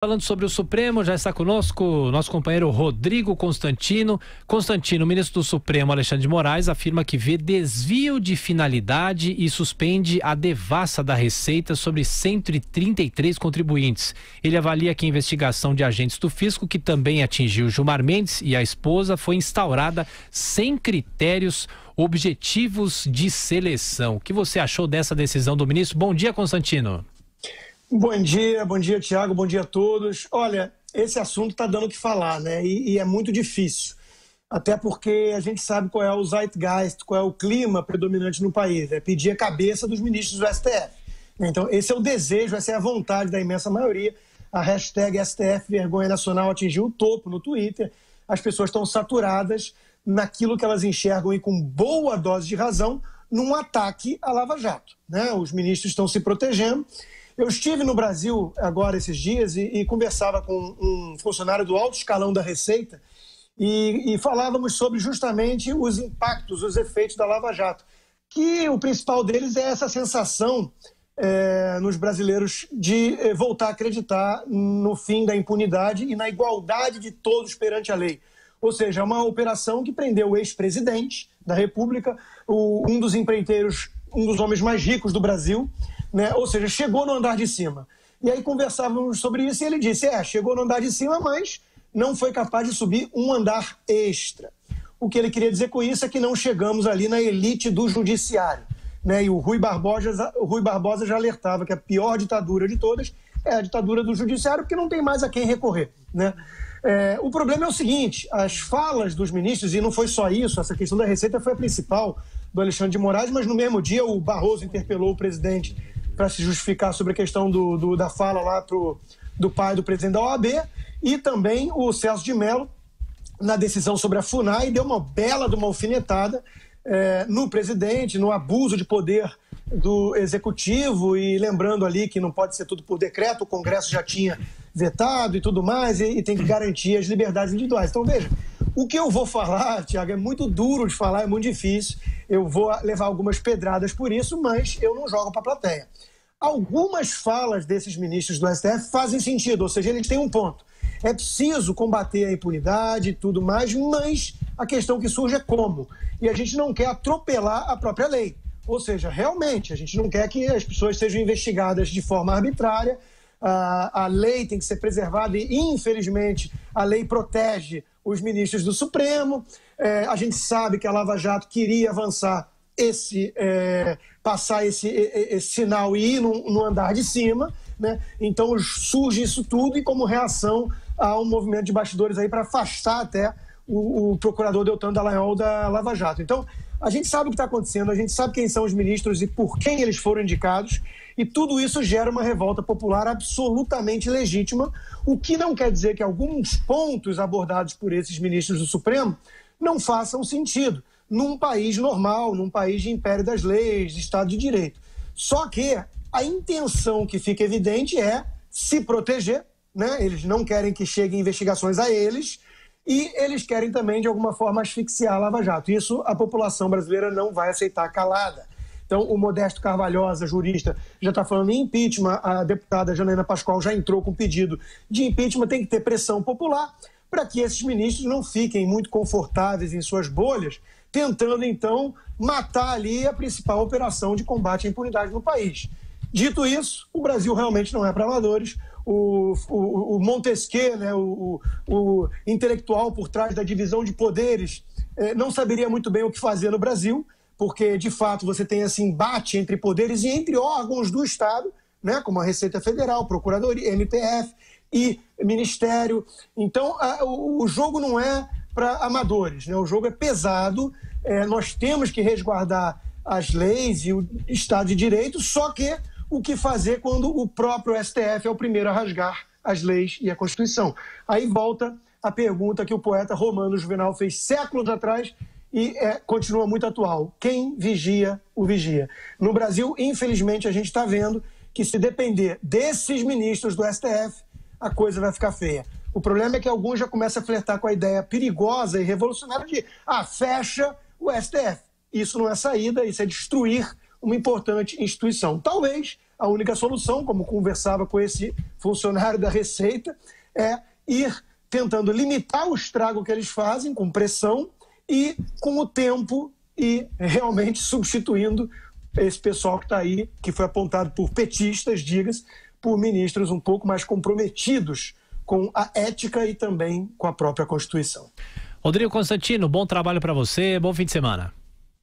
Falando sobre o Supremo, já está conosco o nosso companheiro Rodrigo Constantino. Constantino, o ministro do Supremo, Alexandre de Moraes, afirma que vê desvio de finalidade e suspende a devassa da Receita sobre 133 contribuintes. Ele avalia que a investigação de agentes do fisco, que também atingiu Gilmar Mendes e a esposa, foi instaurada sem critérios objetivos de seleção. O que você achou dessa decisão do ministro? Bom dia, Constantino. Bom dia, Tiago, bom dia a todos. Olha, esse assunto está dando o que falar, né? E é muito difícil, até porque a gente sabe qual é o zeitgeist, qual é o clima predominante no país, é pedir a cabeça dos ministros do STF. Então, esse é o desejo, essa é a vontade da imensa maioria. A hashtag STF Vergonha Nacional atingiu o topo no Twitter. As pessoas estão saturadas naquilo que elas enxergam e com boa dose de razão num ataque à Lava Jato, né? Os ministros estão se protegendo. Eu estive no Brasil agora esses dias e conversava com um funcionário do alto escalão da Receita e falávamos sobre justamente os impactos, os efeitos da Lava Jato, que o principal deles é essa sensação nos brasileiros de voltar a acreditar no fim da impunidade e na igualdade de todos perante a lei. Ou seja, é uma operação que prendeu o ex-presidente da República, um dos empreiteiros, um dos homens mais ricos do Brasil, né? Ou seja, chegou no andar de cima. E aí conversávamos sobre isso e ele disse, chegou no andar de cima, mas não foi capaz de subir um andar extra. O que ele queria dizer com isso é que não chegamos ali na elite do judiciário, né? E o Rui Barbosa já alertava que a pior ditadura de todas é a ditadura do judiciário, porque não tem mais a quem recorrer, né? O problema é o seguinte, as falas dos ministros, e não foi só isso, essa questão da Receita foi a principal do Alexandre de Moraes, mas no mesmo dia o Barroso interpelou o presidente para se justificar sobre a questão da fala lá do pai do presidente da OAB, e também o Celso de Mello, na decisão sobre a FUNAI, deu uma bela de uma alfinetada no presidente, no abuso de poder do executivo, e lembrando ali que não pode ser tudo por decreto, o Congresso já tinha vetado e tudo mais, e tem que garantir as liberdades individuais. Então, veja, o que eu vou falar, Tiago, é muito duro de falar, é muito difícil, eu vou levar algumas pedradas por isso, mas eu não jogo para a plateia. Algumas falas desses ministros do STF fazem sentido, ou seja, eles têm um ponto. É preciso combater a impunidade e tudo mais, mas a questão que surge é como. E a gente não quer atropelar a própria lei. Ou seja, realmente, a gente não quer que as pessoas sejam investigadas de forma arbitrária. A lei tem que ser preservada e, infelizmente, a lei protege os ministros do Supremo. A gente sabe que a Lava Jato queria avançar passar esse sinal e ir no andar de cima, né? Então surge isso tudo e como reação a um movimento de bastidores aí para afastar até o procurador Deltan Dallagnol da Lava Jato. Então a gente sabe o que está acontecendo, a gente sabe quem são os ministros e por quem eles foram indicados, e tudo isso gera uma revolta popular absolutamente legítima, o que não quer dizer que alguns pontos abordados por esses ministros do Supremo não façam sentido num país normal, num país de império das leis, de Estado de Direito. Só que a intenção que fica evidente é se proteger, né? Eles não querem que cheguem investigações a eles e eles querem também, de alguma forma, asfixiar a Lava Jato. Isso a população brasileira não vai aceitar calada. Então, o Modesto Carvalhosa, jurista, já está falando em impeachment, a deputada Janaína Pascoal já entrou com pedido de impeachment, tem que ter pressão popular para que esses ministros não fiquem muito confortáveis em suas bolhas, tentando, então, matar ali a principal operação de combate à impunidade no país. Dito isso, o Brasil realmente não é para amadores. O Montesquieu, né, o intelectual por trás da divisão de poderes, não saberia muito bem o que fazer no Brasil, porque, de fato, você tem esse embate entre poderes e entre órgãos do Estado, né, como a Receita Federal, Procuradoria, MPF e Ministério. Então, o jogo não é para amadores, né? O jogo é pesado, nós temos que resguardar as leis e o Estado de Direito, só que o que fazer quando o próprio STF é o primeiro a rasgar as leis e a Constituição? Aí volta a pergunta que o poeta romano Juvenal fez séculos atrás e continua muito atual. Quem vigia, o vigia. No Brasil, infelizmente, a gente está vendo que se depender desses ministros do STF, a coisa vai ficar feia. O problema é que alguns já começam a flertar com a ideia perigosa e revolucionária de fecha o STF. Isso não é saída, isso é destruir uma importante instituição. Talvez a única solução, como conversava com esse funcionário da Receita, é ir tentando limitar o estrago que eles fazem com pressão e com o tempo e realmente substituindo esse pessoal que está aí, que foi apontado por petistas, diga-se, por ministros um pouco mais comprometidos com a ética e também com a própria Constituição. Rodrigo Constantino, bom trabalho para você, bom fim de semana.